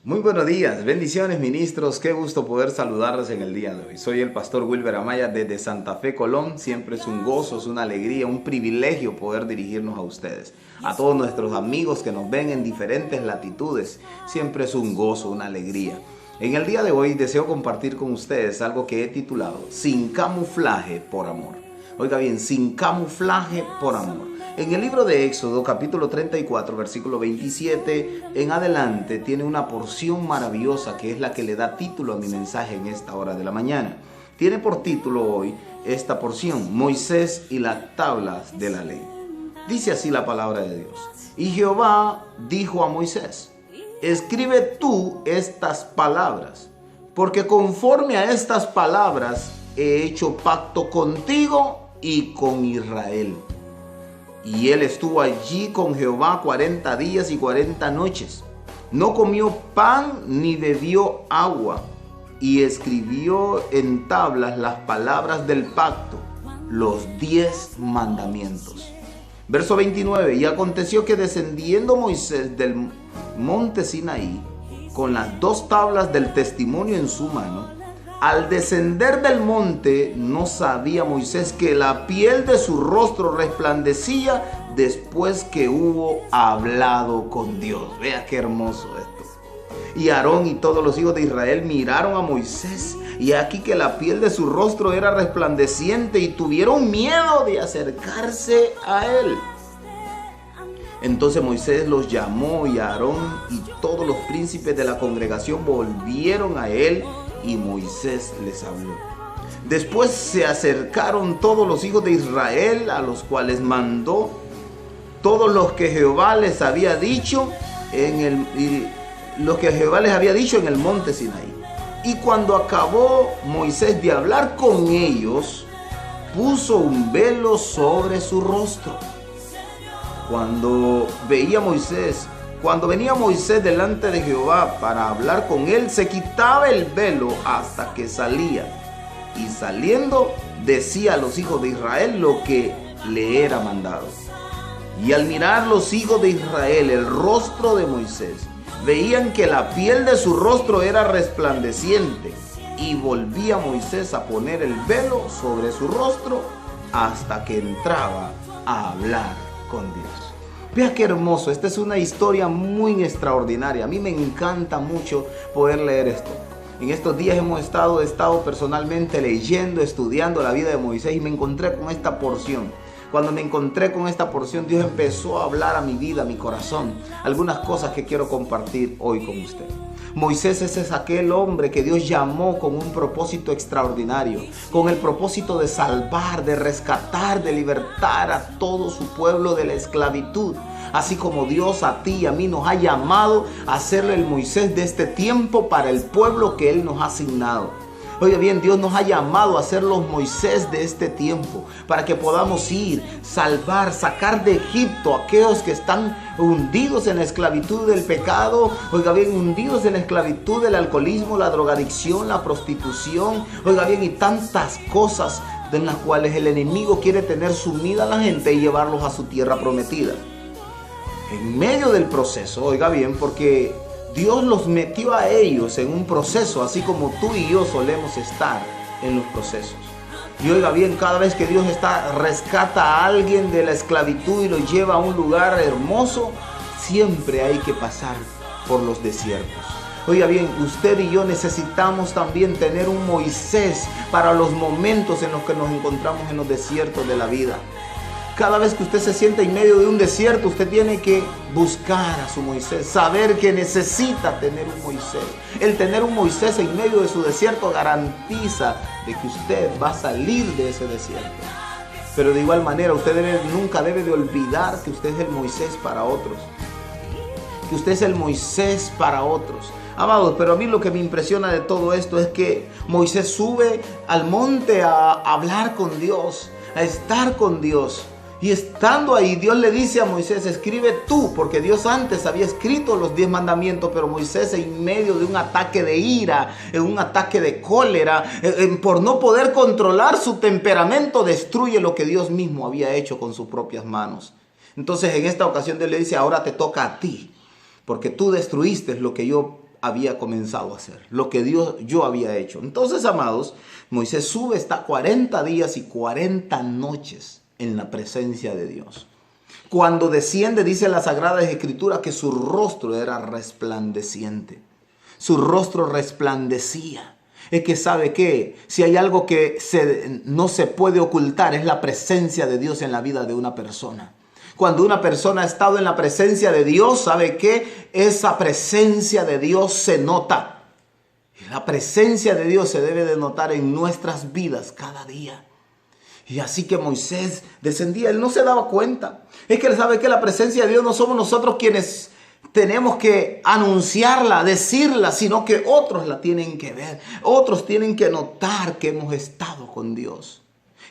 Muy buenos días, bendiciones ministros, qué gusto poder saludarles en el día de hoy. Soy el pastor Wilber Amaya desde Santa Fe, Colón. Siempre es un gozo, es una alegría, un privilegio poder dirigirnos a ustedes. A todos nuestros amigos que nos ven en diferentes latitudes, siempre es un gozo, una alegría. En el día de hoy deseo compartir con ustedes algo que he titulado Sin camuflaje por amor. Oiga bien, sin camuflaje por amor. En el libro de Éxodo, capítulo 34, versículo 27, en adelante, tiene una porción maravillosa que es la que le da título a mi mensaje en esta hora de la mañana. Tiene por título hoy esta porción, Moisés y las tablas de la ley. Dice así la palabra de Dios. Y Jehová dijo a Moisés, escribe tú estas palabras, porque conforme a estas palabras he hecho pacto contigo y con Israel. Y él estuvo allí con Jehová 40 días y 40 noches. No comió pan ni bebió agua. Y escribió en tablas las palabras del pacto, los 10 mandamientos. Verso 29. Y aconteció que descendiendo Moisés del monte Sinaí, con las 2 tablas del testimonio en su mano, al descender del monte, no sabía Moisés que la piel de su rostro resplandecía después que hubo hablado con Dios. Vea qué hermoso esto. Y Aarón y todos los hijos de Israel miraron a Moisés, y aquí que la piel de su rostro era resplandeciente, y tuvieron miedo de acercarse a él. Entonces Moisés los llamó, y Aarón y todos los príncipes de la congregación volvieron a él, y Moisés les habló. Después se acercaron todos los hijos de Israel, a los cuales mandó todos los que Jehová les había dicho en el monte Sinaí. Y cuando acabó Moisés de hablar con ellos, puso un velo sobre su rostro. Cuando venía Moisés delante de Jehová para hablar con él, se quitaba el velo hasta que salía. Y saliendo, decía a los hijos de Israel lo que le era mandado. Y al mirar los hijos de Israel el rostro de Moisés, veían que la piel de su rostro era resplandeciente. Y volvía Moisés a poner el velo sobre su rostro hasta que entraba a hablar con Dios. Vea qué hermoso, esta es una historia muy extraordinaria. A mí me encanta mucho poder leer esto. En estos días he estado personalmente leyendo, estudiando la vida de Moisés, y me encontré con esta porción. Cuando me encontré con esta porción, Dios empezó a hablar a mi vida, a mi corazón, algunas cosas que quiero compartir hoy con usted. Moisés es aquel hombre que Dios llamó con un propósito extraordinario, con el propósito de salvar, de rescatar, de libertar a todo su pueblo de la esclavitud. Así como Dios a ti y a mí nos ha llamado a ser el Moisés de este tiempo para el pueblo que Él nos ha asignado. Oiga bien, Dios nos ha llamado a ser los Moisés de este tiempo para que podamos ir, salvar, sacar de Egipto a aquellos que están hundidos en la esclavitud del pecado. Oiga bien, hundidos en la esclavitud del alcoholismo, la drogadicción, la prostitución. Oiga bien, y tantas cosas en las cuales el enemigo quiere tener sumida a la gente y llevarlos a su tierra prometida. En medio del proceso, oiga bien, porque Dios los metió a ellos en un proceso, así como tú y yo solemos estar en los procesos. Y oiga bien, cada vez que Dios rescata a alguien de la esclavitud y lo lleva a un lugar hermoso, siempre hay que pasar por los desiertos. Oiga bien, usted y yo necesitamos también tener un Moisés para los momentos en los que nos encontramos en los desiertos de la vida. Cada vez que usted se sienta en medio de un desierto, usted tiene que buscar a su Moisés, saber que necesita tener un Moisés. El tener un Moisés en medio de su desierto garantiza de que usted va a salir de ese desierto. Pero de igual manera, usted nunca debe de olvidar que usted es el Moisés para otros. Que usted es el Moisés para otros. Amados, pero a mí lo que me impresiona de todo esto es que Moisés sube al monte a hablar con Dios, a estar con Dios. Y estando ahí, Dios le dice a Moisés, escribe tú, porque Dios antes había escrito los 10 mandamientos, pero Moisés en medio de un ataque de ira, en un ataque de cólera, por no poder controlar su temperamento, destruye lo que Dios mismo había hecho con sus propias manos. Entonces en esta ocasión Dios le dice, ahora te toca a ti, porque tú destruiste lo que yo había comenzado a hacer, lo que yo había hecho. Entonces, amados, Moisés sube, está 40 días y 40 noches en la presencia de Dios. Cuando desciende, dice la Sagrada Escritura que su rostro era resplandeciente. Su rostro resplandecía. Es que sabe que si hay algo que no se puede ocultar, es la presencia de Dios en la vida de una persona. Cuando una persona ha estado en la presencia de Dios, sabe que esa presencia de Dios se nota. Y la presencia de Dios se debe de notar en nuestras vidas cada día. Y así que Moisés descendía, él no se daba cuenta. Es que él sabe que la presencia de Dios no somos nosotros quienes tenemos que anunciarla, decirla, sino que otros la tienen que ver. Otros tienen que notar que hemos estado con Dios.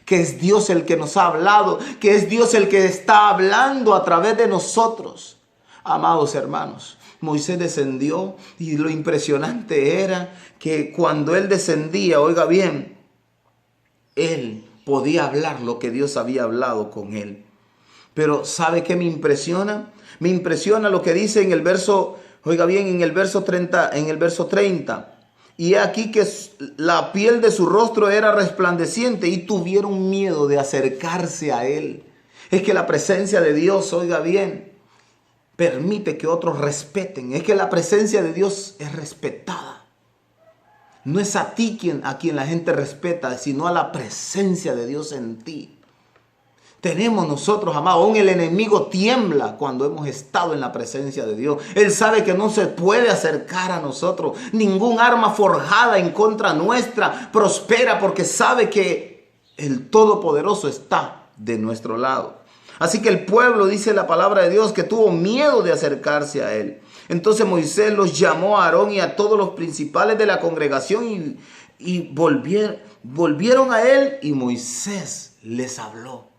Que es Dios el que nos ha hablado, que es Dios el que está hablando a través de nosotros. Amados hermanos, Moisés descendió y lo impresionante era que cuando él descendía, oiga bien, él podía hablar lo que Dios había hablado con él. Pero ¿sabe qué me impresiona? Me impresiona lo que dice en el verso, oiga bien, en el verso 30. Y aquí que la piel de su rostro era resplandeciente y tuvieron miedo de acercarse a él. Es que la presencia de Dios, oiga bien, permite que otros respeten. Es que la presencia de Dios es respetada. No es a ti a quien la gente respeta, sino a la presencia de Dios en ti. Tenemos nosotros, amados, aún el enemigo tiembla cuando hemos estado en la presencia de Dios. Él sabe que no se puede acercar a nosotros. Ningún arma forjada en contra nuestra prospera porque sabe que el Todopoderoso está de nuestro lado. Así que el pueblo, dice la palabra de Dios, que tuvo miedo de acercarse a él. Entonces Moisés los llamó a Aarón y a todos los principales de la congregación y volvieron a él y Moisés les habló.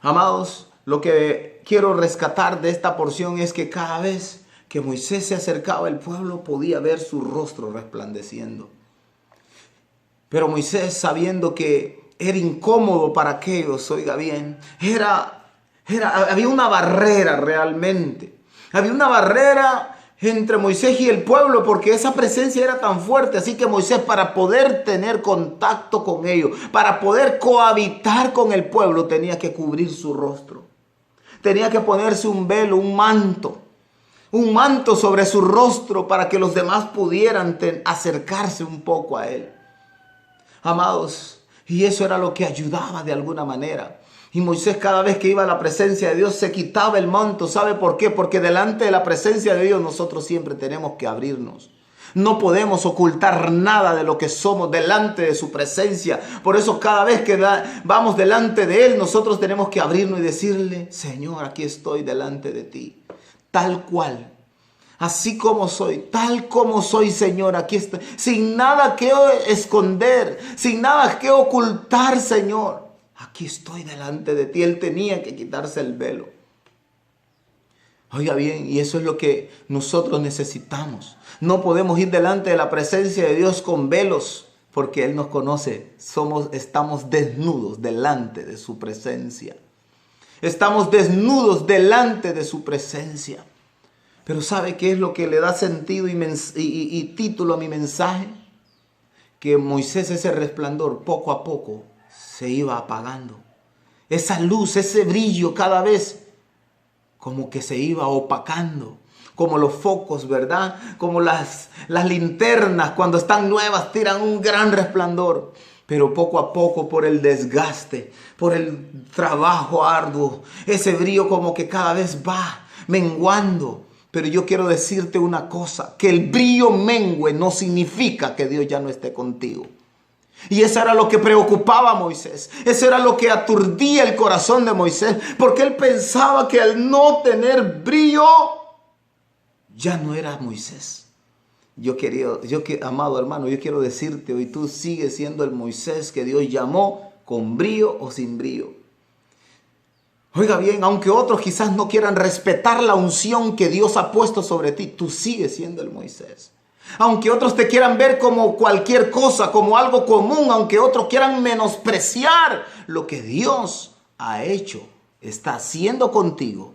Amados, lo que quiero rescatar de esta porción es que cada vez que Moisés se acercaba, el pueblo podía ver su rostro resplandeciendo. Pero Moisés, sabiendo que era incómodo para aquellos, oiga bien, había una barrera realmente. Había una barrera entre Moisés y el pueblo porque esa presencia era tan fuerte. Así que Moisés, para poder tener contacto con ellos, para poder cohabitar con el pueblo, tenía que cubrir su rostro. Tenía que ponerse un velo, un manto sobre su rostro para que los demás pudieran acercarse un poco a él. Amados, y eso era lo que ayudaba de alguna manera. Y Moisés, cada vez que iba a la presencia de Dios, se quitaba el manto. ¿Sabe por qué? Porque delante de la presencia de Dios nosotros siempre tenemos que abrirnos. No podemos ocultar nada de lo que somos delante de su presencia. Por eso cada vez que vamos delante de Él, nosotros tenemos que abrirnos y decirle: Señor, aquí estoy delante de ti, tal cual. Así como soy, tal como soy, Señor, aquí estoy. Sin nada que esconder, sin nada que ocultar, Señor. Aquí estoy delante de ti. Él tenía que quitarse el velo. Oiga bien, y eso es lo que nosotros necesitamos. No podemos ir delante de la presencia de Dios con velos, porque Él nos conoce. Estamos desnudos delante de su presencia. Estamos desnudos delante de su presencia. Pero ¿sabe qué es lo que le da sentido y título a mi mensaje? Que Moisés, ese resplandor, poco a poco se iba apagando. Esa luz, ese brillo cada vez como que se iba opacando. Como los focos, ¿verdad? Como las linternas cuando están nuevas tiran un gran resplandor. Pero poco a poco, por el desgaste, por el trabajo arduo, ese brillo como que cada vez va menguando. Pero yo quiero decirte una cosa, que el brillo mengue no significa que Dios ya no esté contigo. Y eso era lo que preocupaba a Moisés. Eso era lo que aturdía el corazón de Moisés. Porque él pensaba que al no tener brillo, ya no era Moisés. Amado hermano, yo quiero decirte hoy, tú sigues siendo el Moisés que Dios llamó, con brillo o sin brillo. Oiga bien, aunque otros quizás no quieran respetar la unción que Dios ha puesto sobre ti, tú sigues siendo el Moisés. Aunque otros te quieran ver como cualquier cosa, como algo común, aunque otros quieran menospreciar lo que Dios ha hecho, está haciendo contigo,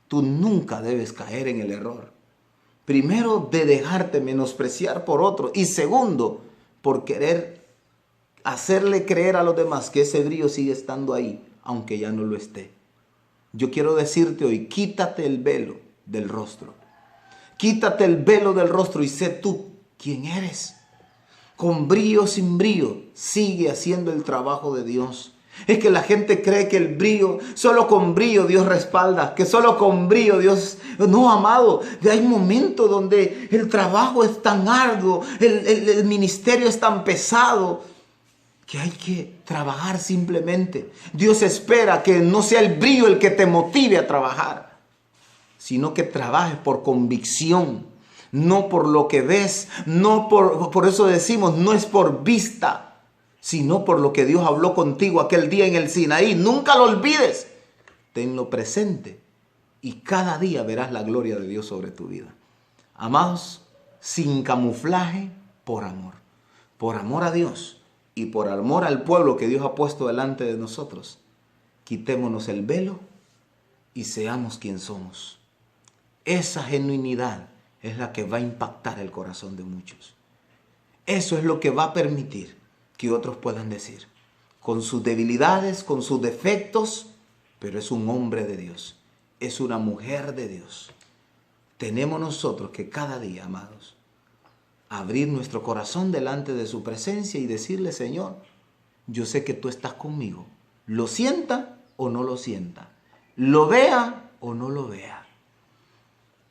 tú nunca debes caer en el error. Primero, de dejarte menospreciar por otro. Y segundo, por querer hacerle creer a los demás que ese brillo sigue estando ahí, aunque ya no lo esté. Yo quiero decirte hoy, quítate el velo del rostro. Quítate el velo del rostro y sé tú quién eres. Con brillo o sin brillo, sigue haciendo el trabajo de Dios. Es que la gente cree que el brillo, solo con brillo Dios respalda, que solo con brillo Dios... No, amado, hay momentos donde el trabajo es tan arduo, el ministerio es tan pesado, que hay que trabajar simplemente. Dios espera que no sea el brillo el que te motive a trabajar, sino que trabajes por convicción, no por lo que ves, no por eso decimos, no es por vista, sino por lo que Dios habló contigo aquel día en el Sinaí. Nunca lo olvides, tenlo presente y cada día verás la gloria de Dios sobre tu vida. Amados, sin camuflaje, por amor a Dios y por amor al pueblo que Dios ha puesto delante de nosotros, quitémonos el velo y seamos quien somos. Esa genuinidad es la que va a impactar el corazón de muchos. Eso es lo que va a permitir que otros puedan decir, con sus debilidades, con sus defectos, pero es un hombre de Dios, es una mujer de Dios. Tenemos nosotros que cada día, amados, abrir nuestro corazón delante de su presencia y decirle, Señor, yo sé que tú estás conmigo. Lo sienta o no lo sienta, lo vea o no lo vea,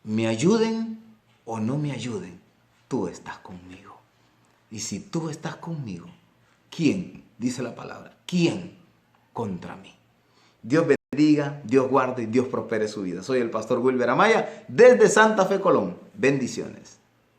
me ayuden o no me ayuden, tú estás conmigo. Y si tú estás conmigo, ¿quién? Dice la palabra, ¿quién contra mí? Dios bendiga, Dios guarde y Dios prospere su vida. Soy el pastor Wilber Amaya desde Santa Fe, Colón. Bendiciones.